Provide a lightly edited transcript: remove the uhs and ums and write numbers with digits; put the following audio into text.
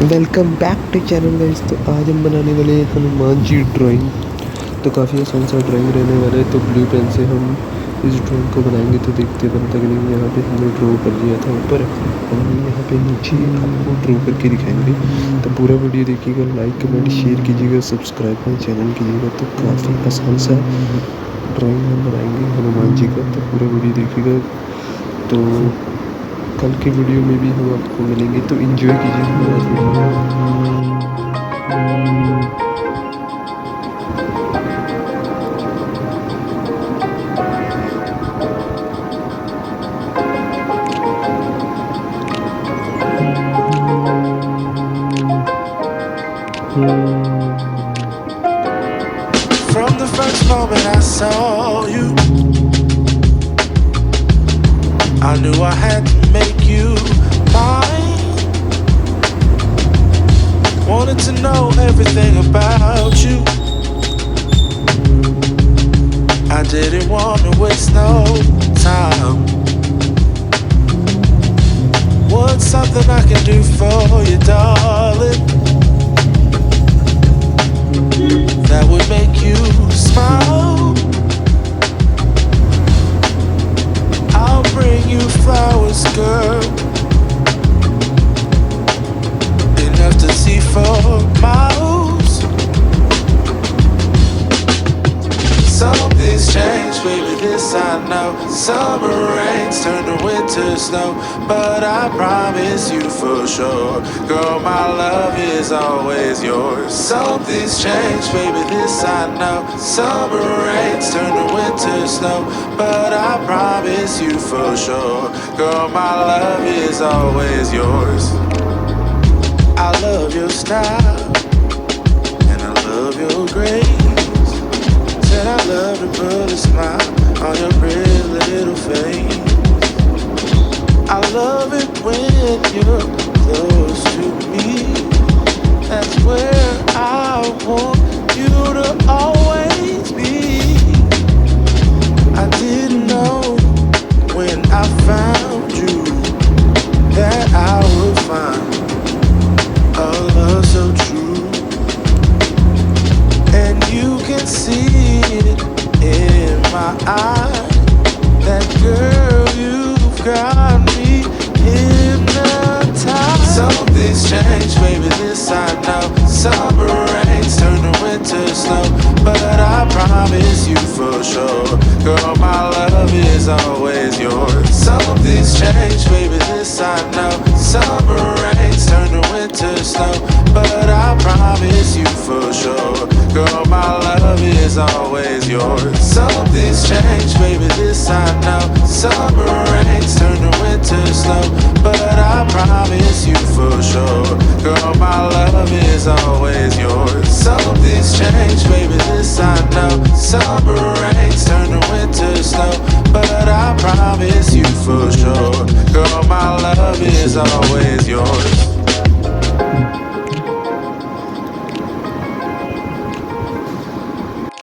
Welcome back to channel guys. तो आज हम बनाने वाले हैं हनुमान जी ड्राइंग। तो काफ़ी आसान सा ड्राइंग रहने वाला है। तो ब्लू पेन से हम इस ड्राइंग को बनाएंगे। तो देखते बनता कि नहीं। यहाँ पे हमने ड्रॉ कर लिया था ऊपर, हम यहाँ पे नीचे आपको ड्रॉ करके दिखाएंगे। तो पूरा वीडियो देखिएगा, लाइक कमेंट शेयर कीजिएगा, सब्सक्राइब मेरे चैनल कीजिएगा। तो काफ़ी आसान सा ड्राइंग हम बनाएंगे हनुमान जी का। तो पूरा वीडियो देखिएगा। तो कल के वीडियो में भी हम आपको मिलेंगे, तो एंजॉय कीजिए हमारा video. From the first moment I saw you, I knew I had to make you mine. Wanted to know everything about you. I didn't want to waste no time. What's something I can do for you, darling, that would make you smile? I'll bring you flowers, girl, enough to see for miles. Something's changed, baby, this I know. Summer rains turn to winter snow, but I promise you for sure, girl, my love is always yours. Something's changed, baby, this I know. Summer rains turn to winter snow, but I promise you for sure, girl, my love is always yours. I love your style, and I love your grace. Said I love to put a smile on your pretty little face. I love it when you're close to me. That's where I want you to always be. I didn't know when I found you that I would find a love so true. And you can see it in my eyes, that girl, you've got me hypnotized. Something's changed, baby, this I know. Summer rains turn to winter snow, but I promise you for sure, girl, my love is always yours. Something's changed, baby, this I know. Summer rains turn to winter snow, but I promise you for sure, girl, my love is always yours. Something's changed, baby, this I know. Summer rains turn to winter snow, but I promise you for sure, girl, my love is always yours. Something's changed, baby, this I know. Summer rains turn to winter snow, but I promise you for sure, girl, my love is always yours.